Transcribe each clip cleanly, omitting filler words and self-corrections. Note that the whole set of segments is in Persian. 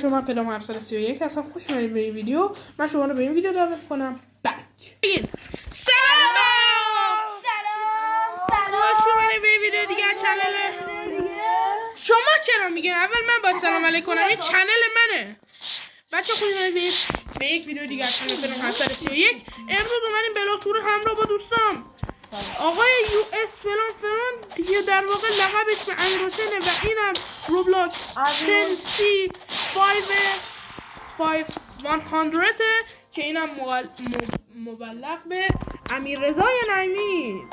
شما پدرام 731 هستم. خوش اومدید به این ویدیو. من شما رو به این ویدیو دعوت کنم. سلام خوش اومدید به این ویدیو دیگه چنل شما. چرا میگم اول من با سلام علیکم کنم؟ این چنل منه بچه. خوش اومدید به یک ویدیو دیگه چنل پدرام 731. امروز اومدیم بلاتور همراه با دوستام آقای یو اس فلان دیگه، در واقع لقبش به امیرحسینه و اینم روبلاکس 10C 5100 که اینم مبلغ به امیررضای نعیمی.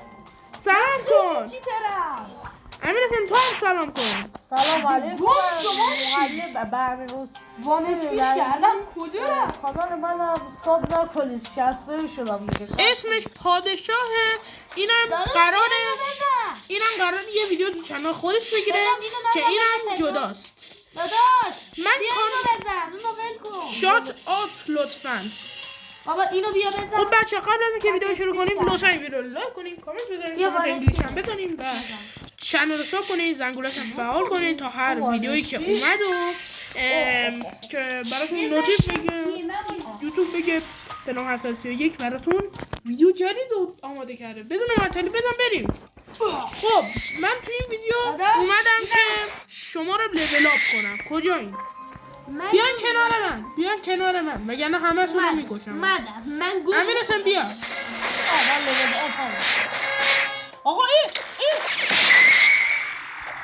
سلام کن امیرحسین، تو هم سلام کن. سلام علیکم. شما چی؟ وانشویش کردم کجا؟ کانال من صبح نکنید شسته شدم دیگه. اسمش پادشاهه. اینم قراره یه ویدیو تو چنل خودش بگیره که اینم جداست. داداش من اینو بزن، اونو ول کن. شات آت لطفاً. بابا اینو بیا بزن. خب بچه قبل از اینکه ویدیو شروع کنیم لطفاً این ویدیو رو لایک کنیم، کامنت بذاریم، کامنت انگلیسی هم بزنیم و چنل رو ساب کنین، زنگولش هم فعال کنین تا هر ویدیویی که اومد و که براتون نوتیف بگه یوتیوب بگه پدرام 731 براتون ویدیو جدید رو آماده کرده. بدون معطلی بزن بریم. خب من تو این ویدیو اومدم که شما رو لول اپ کنم. کجایین؟ بیان کنار من وگرنه همه سون رو میکشم. من امیرحسین بیا. آقا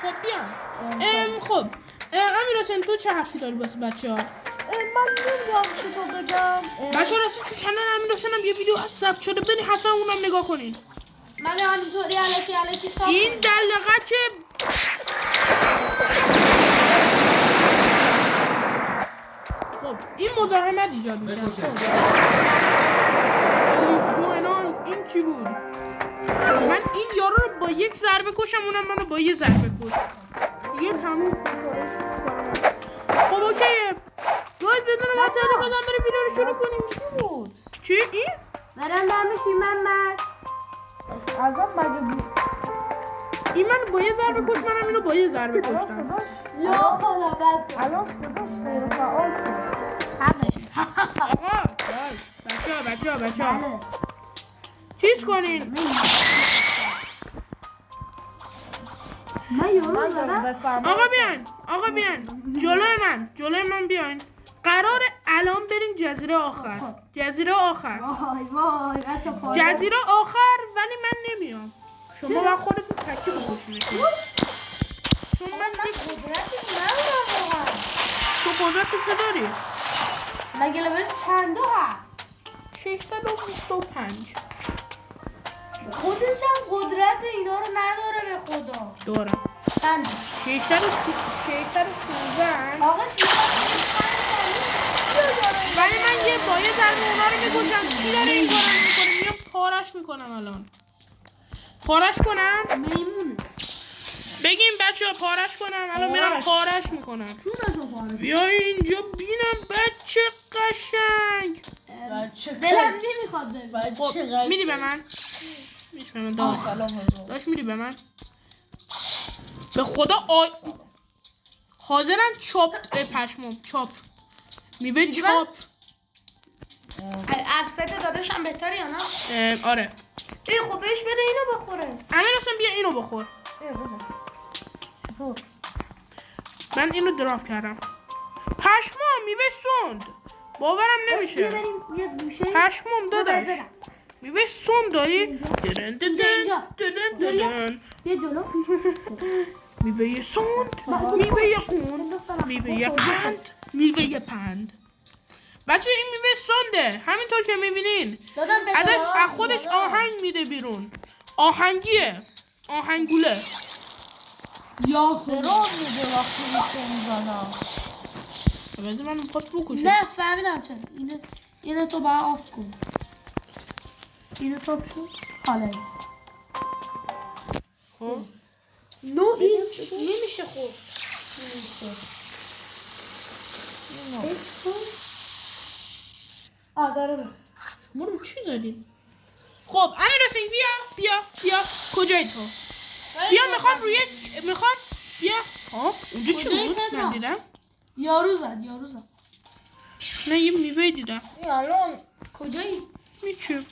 خب بیان. خب امیرحسین تو چه حرفی داری واسه بچه‌ها؟ من نمیدونم چطور بگم. بچه‌ها راستی تو چنل امیرحسین هم یه ویدیو هست ضبط شده، برید حتما اونم نگاه کنین. من همینطوری الکی ساب این دلقه که خب این مزاحمت ایجاد می‌کنه. این کی بود؟ من این یارو رو با یک ضربه کشم، اونم منو با یه ضربه کش. دیگه تموم شد. خب اوکیه. باید بدون معطلی بدم بریم ویدیو رو شروع کنیم. چی بود؟ چی این؟ برندم بشی محمد. ازم مگه بود؟ این من با یه ضربه کش، منم اینو با یه ضربه کشتم. یا خدا بد. الان صداش غیر فعال شد. آقا بچه چیز کنین. من یارو زدم. آقا بیان جلوی من بیاین. قرار الان بریم جزیره آخر. وای بچه جزیره آخر ولی من نمیام. شما با خودتون تکی بکشین. چون من قدرتی ندارم واقعا. تو قدرتشو داری؟ مگه لول چندو هست؟ 625. خودش هم قدرت اینا رو نداره به خدا. دارم. چند؟ 616. آقا ولی من یه با یه ضربه اونا رو میکشم. چی داره این کارو میکنه؟ میام پارش میکنم. الان پارش کنم؟ میمونه. بگیم بچه ها پارش کنم. الان میرم پارش میکنم. بیا اینجا بینم بچه قشنگ. دلم نمیخواد ببین. خب میدی به من؟ داشت میدی به من؟ به خدا حاضرم چاپ پشمام چاپ میبین چاپ. از پپ داداشم بهتری یا نه؟ آره. خب بهش بده اینو بخوره. امیرحسین بیا اینو بخور. من اینو دراپ کردم. پشمام میوه سوند. باورم نمیشه. پشمام داداش. میوه سوند داری؟ بیا جلو. میوه سوند. میوه پند. بچه این میوه سونده. همینطور که میبینین ازش خودش آهنگ میده بیرون. آهنگیه. آهنگوله. یا خدا میده وقتی میتونی زدم. بذار من میخواست بکشه. نه فهمیدم چرا. اینو تو باید آف کن. اینو تاپ شد. حالا خب این نمیشه. خب داره ما رو چی زدیم؟ خب امیرحسین بیا کجایی تو؟ بیا میخوام بیا اونجا چی بود؟ من دیدم یارو زد نه یه میوه دیدم. الان کجایی؟ میچوب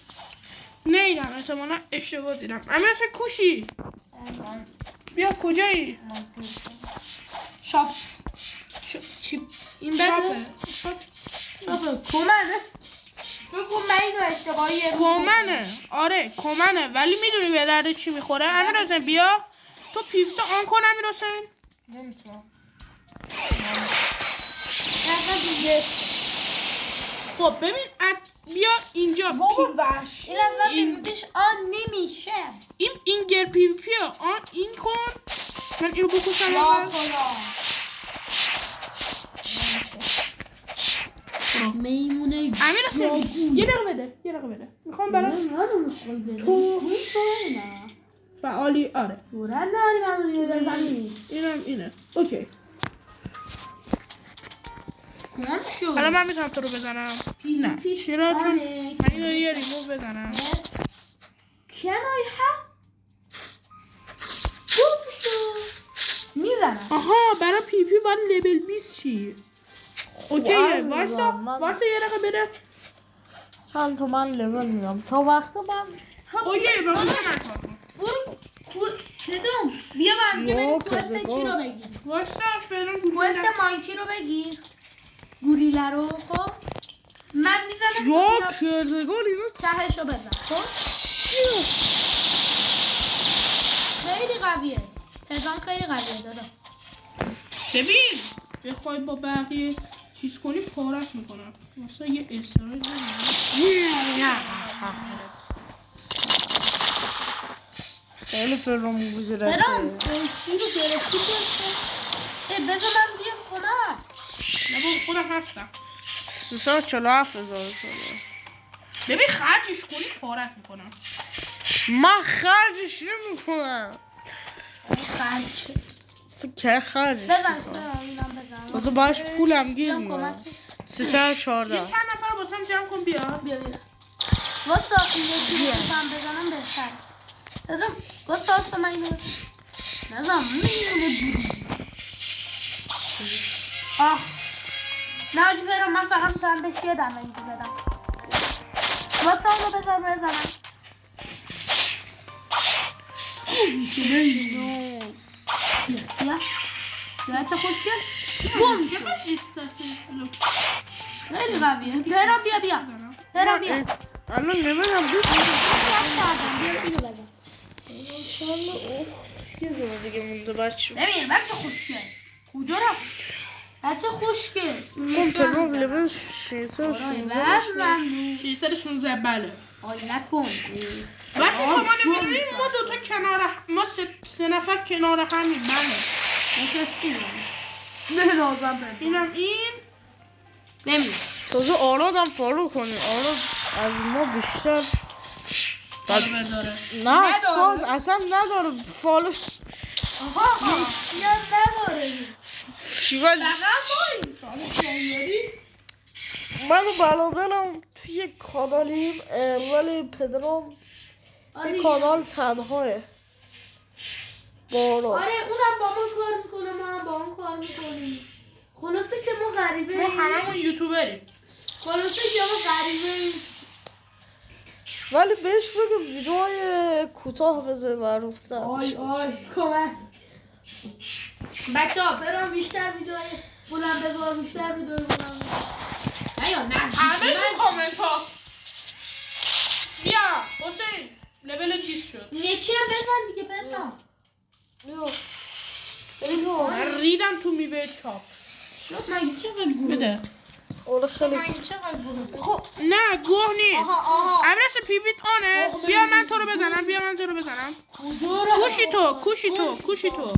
نیدم احتمالا اشتباه دیدم. امیر حسین کوشی بیا کجایی؟ شاپ چیپ این بده شاپه کمنه فکر کن من اینو اشتباهی کمنه ولی میدونی به درد چی میخوره؟ امیر حسین بیا تو پیوت آن کن. امیر حسین نمیتونم خب ببین بیا اینجا بابا وحش این از من پیوتش آن نمیشه. این گر پیوپی آن این کن. من اینو بکشم. یا خدا میمونه. امیر حسین یه دقیقه بده میخوام برای تو فعالی. آره دورت نری منو بزنی. اینه اوکی. کن شو حالا من میتونم تو رو بزنم. نه چرا؟ چون من یه ریموو بزنم. Can I have میزنم. آها برای پی پی باید لول 20 چی؟ اوکیه واسه یه دقیقه بده. چند تا من لول میدم تا وقت من. اوکیه با من برو پدرام بیا بریم کوست چی رو بگیر. واسه فعلا کوست مانکی رو بگیر. گوریلا رو. خب من میزنم یا تو کردگار اینو تهشو بزن. خب خیلی قویه پدرام خیلی قویه دادا. ببین بخوای با بقیه چیز کنی پارت میکنم. واسه یه استرایز خیلی فرامو گذرته. برام چی رو گرفتی کوسته؟ بذار من بیام کمک. نه بابا خودم هستم. 347,000 ببین خرجش کنی پارت میکنم. من خرجش نمیکنم. خرج که خرجش بزن واسه باش پولم گیر میاد. 314 یه چند نفر واسم جمع کن. بیا واسه یکی هم بزنم بهتر. بزن واسه من اینو نزم میمونه. نه جبرا من فقط میتونم بهش یه دم اینجا بدم. واسه اونو بزنم. بیا چه خوشگل. بوم خیلی قویه. بیا الان نمیدونم دوست دارم. بیا اینو بزن. انشالله چه دیگه مونده بچه. ببین بچه خوشگل کجا رفت؟ بچه خوشگل پدرام لول 616 بله. آی نکن بچه شما نمیدونیم ما دوتا کنار ما سه نفر کنار همین. بله نشستیم. نه نازم بده. اینم این نمی تازه آرادم فالو کنی. آراد از ما بیشتر برداره. نه سال اصلا نداره فالو. آها نداره شیوال من و برادرم توی کانالیم ولی پدرام این کانال تنهاه بارات. آره اونم با ما کار میکنه ما هم با اون کار میکنیم. خلاصه که ما غریبه ما هممون یوتیوبریم. خلاصه که ما غریبه ولی بهش بگم ویدیوهای کوتاه بذاره معروفتر. آی کمک بچه ها برام بیشتر ویدیوهای بلند بذار. بیشتر ویدیوهای بلند نه همه تو کامنت ها. بیا حسین لول 20 شد. یکی هم بزن دیگه پدرام. من ریدم تو میوه چاپ. شد مگه چقدر گوه بده. خب نه گوه نیست. امرس پیپیت آنه. بیا من تو رو بزنم. کوشی تو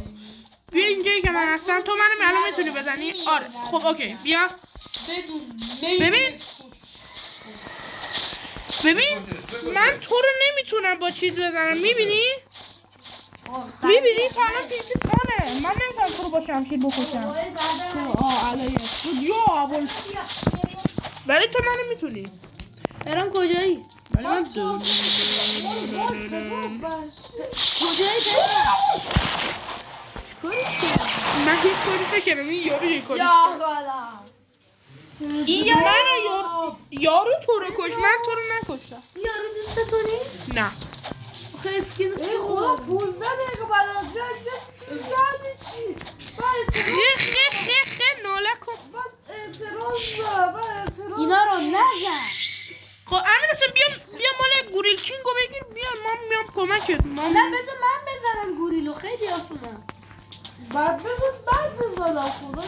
بیا اینجایی که من هستم. تو منو الان میتونی بزنی. آره خب اوکی بیا. ببین من تو رو نمیتونم با چیز بزنم. میبینی تا الان پیپیت آنه. من نمیتونم تو رو با شمشیر بکشم. علیه یا برای تو منو میتونی. برام کجایی؟ برای من کجایی پدرام؟ کارش کردم. من هیچ کاری فکر کردم این یارو یه کاری یا کرد. خدا. این یارو تو رو کش، من تو رو نکشتم. یارو دوست تو نیست؟ نه آخه اسکین ای خدا 15 دقیقه بعد از جنگ یعنی چی؟ خیلی ناله کن. من اعتراض دارم. اینا رو نزن. خب امیر حسین بیا مال گوریل کینگو بگیر، بیا من میام کمکت. نه بذار من بزنم گوریلو، خیلی آسونه. بعد بزنم خدا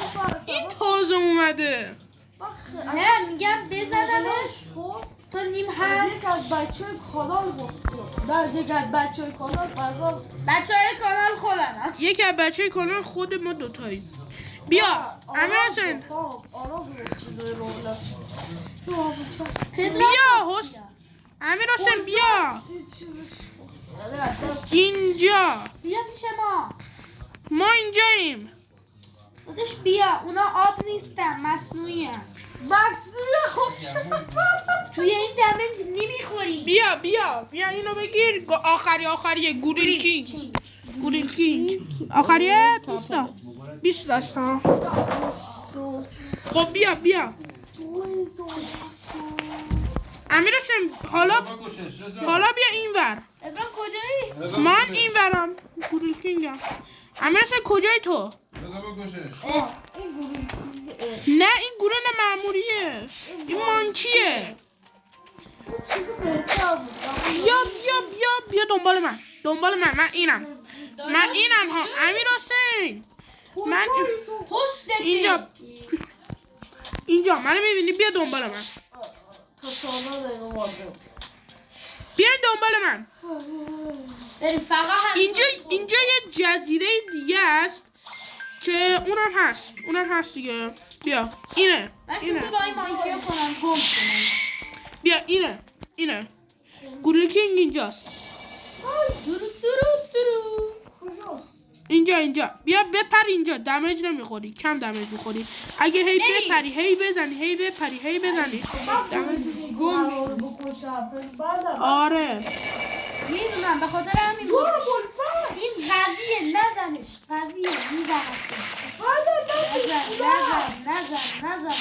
این تازه اومده. نه میگم بزنمش خب تا نیم هم. یک از بچه کانال گفت نه یک از بچه کانال غذا بچه های کانال خودم. یکی از بچه کانال خود ما دوتایی. بیا امیر حسین بیا امیر حسین بیا اینجا، بیا پیش ما. ما اینجاییم. داداش بیا، اونا آب نیستن، مصنوعی هن. خب توی این دمج نمیخوری. بیا اینو بگیر. آخریه گوریل کینگ آخریه 20 داشتم. خب بیا امیر حسین حالا بیا اینور. ابراهیم کجایی؟ من اینورم، گوریل کینگم. امیر حسین کجایی تو؟ نه این گوریل معمولیه، این مانکیه. بیا دنبال من اینم ها امیر حسین. من خوش دیدی. اینجا منو میبینی؟ بیا دنبال من. بیاین دنبال من. بریم فقط اینجا یه جزیره دیگه است که اونم هست دیگه. بیا اینه. من شروع با این مانکیو کنم گم کنم. بیا اینه گوریل کینگ اینجاست. درو اینجا بیا بپر اینجا. دمیج نمیخوری، کم دمیج میخوری. اگه هی بپری هی بزنی آره میدونم، به خاطر همین بود. این قویه، نزنش. قویه، نزن.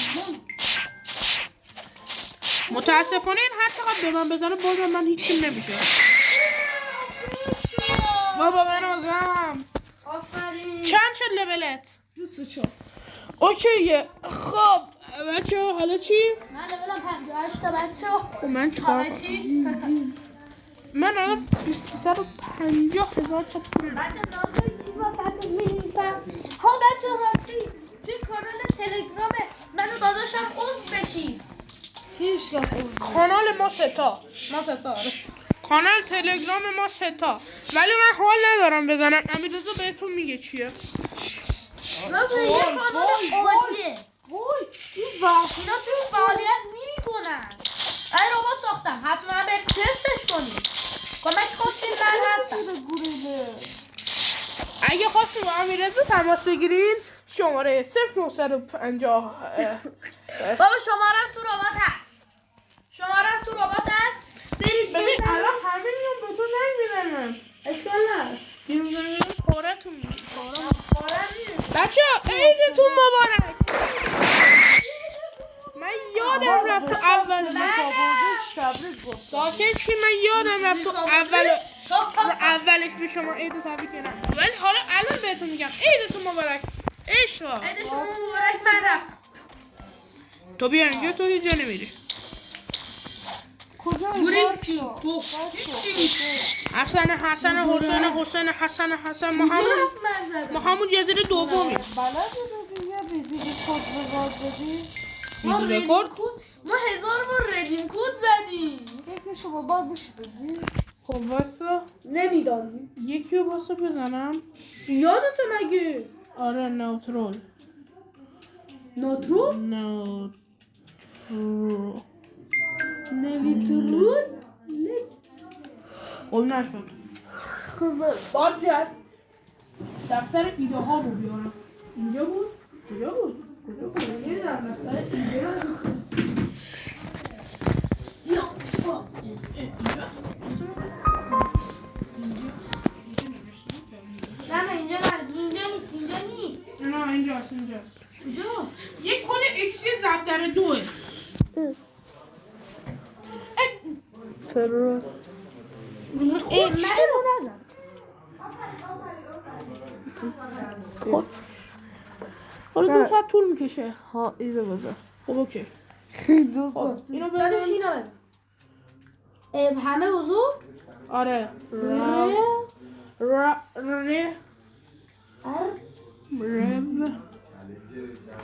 متاسفانه این هر چقدر به من بزنه بازم من هیچی نمیشه. بابا بنازم. آفرین. چند شد لولت؟ 24. اوکیه. خب بچه ها حالا چی؟ من لولم 58 تا بچه ها. خب من چیکار حالا چی؟ من الان 350,000 تا پول. بچه نازوی چی واسه می‌نویسم. ها بچه راستی توی کانال تلگرام منو داداشم عضو بشید. هیچ کس کانال ما ستا کانال تلگرام ما ستا، ولی من حال ندارم بزنم. امیررضا بهتون میگه چیه. نازوی یه کانال عالیه. وای این اینا توش فعالیت نمی‌کنن. این ربات ساختم، حتما برید تستش کنید. کمک خواستین من هستم. اگه خواستیم با امیررضا تماس بگیرین شماره 0950 بابا شمارم تو ربات هست. برید ببین الان همه میان به تو نمیدنم. اشکال نداره. دیروز خورتون بچه ها عیدتون مبارک. من یادم رفت تو ساکت چی؟ من یادم رفت تو اولش به شما عید تبریک کنم، ولی حالا الان بهتون میگم عیدتون مبارک. عشقا عید شما مبارک. من رفتم. تو بیا اینجا، تو هیچ جا نمیری. کجا حسن ما همون جزیره دومی. ما 1000 بار ردیم کد زدیم. شما باید بشه بدی. خب واسه نمیدانیم. یکی رو واسه بزنم. یادتو مگه؟ آره نوترول. نمیتونون. خب نشد. باید دفتر ایده ها رو بیارم. اینجا بود؟ کجا بود؟ نمیدونم دفتر ایده ها نه اینجا نیست. ترور من اینو نزن. خب حالا 2 ساعت طول میکشه. ها اینو بزن. خب اوکی. 2 ساعت. اینو داداش بزن. اینو بزن. همه بزرگ. آره.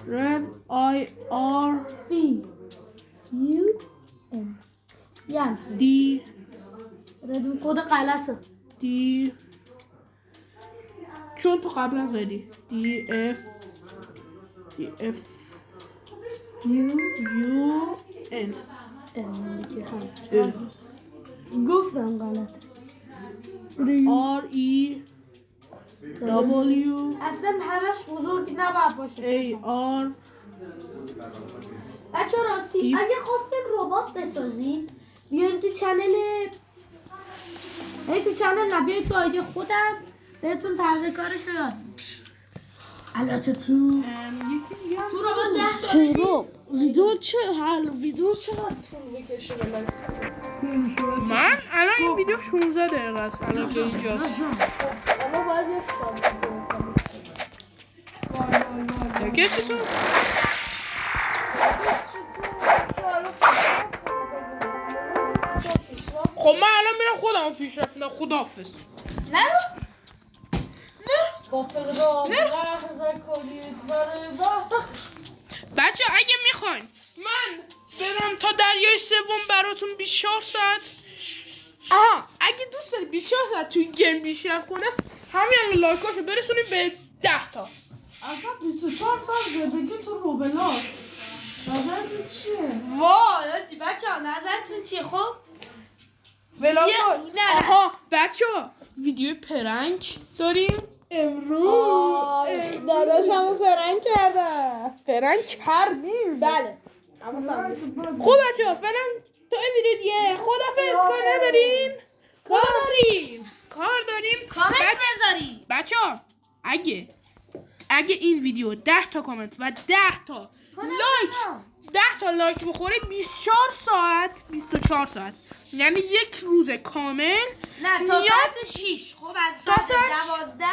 رب آی آر فی یو ام. یه همچین. دی ردون کد غلطه. دی چون تو قبلا زدی دی اف یو یو ان ام دیگه هم. گفتم غلطه. آر ای دبلیو اصلا همش بزرگ نباید باشه. ای آر بچه راستی اگه خواستین ربات بسازین بیاین تو چنل نه بیاین تو آیدی خودم بهتون طرز کارش رو یاد میدم. البته تو ربات 10 تا تو ویدیو چقدر طول بکشه بلد. من الان این ویدیو 16 دقیقه است الان به اینجا اما باید 1 ساعت. کسی تو خب من الان میرم خودم پیشرفت میدم. خداحافظ. با فقرا لحظه کنید برای وقت. بچه اگه میخواین من برم تا دریای سوم براتون 24 ساعت اگه دوست دارید 24 ساعت توی گیم پیشرفت کنه همین لایکاشو برسونید به 10 تا. اصلا 24 سال زندگی تو روبلاکس نظرتون چیه؟ وای آجی بچه ها نظرتون چیه خب؟ آها بچه ها ویدیو پرنک داریم امروز. داداشمو فرنگ کردم. پرنک کردیم. بله. خب بچه ها فعلا تو این ویدیو دیگه خدافظ. کار نداریم. کار داریم. کامنت بذارید بچه ها اگه این ویدیو 10 تا کامنت و 10 تا لایک بخوره 24 ساعت یعنی یک روز کامل نه تا ساعت 6 خب از تا ساعت ساعت 12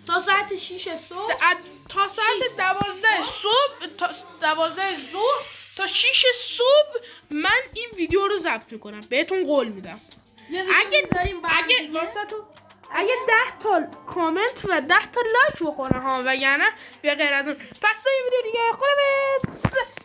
تا ساعت 6 صبح تا ساعت 12 صبح تا 12 ظهر تا 6 صبح من این ویدیو رو ضبط میکنم بهتون قول میدم. اگه 10 تا کامنت و 10 تا لایک بخوره ها وگرنه به غیر از اون پس تا این ویدیو دیگه خداحافظ.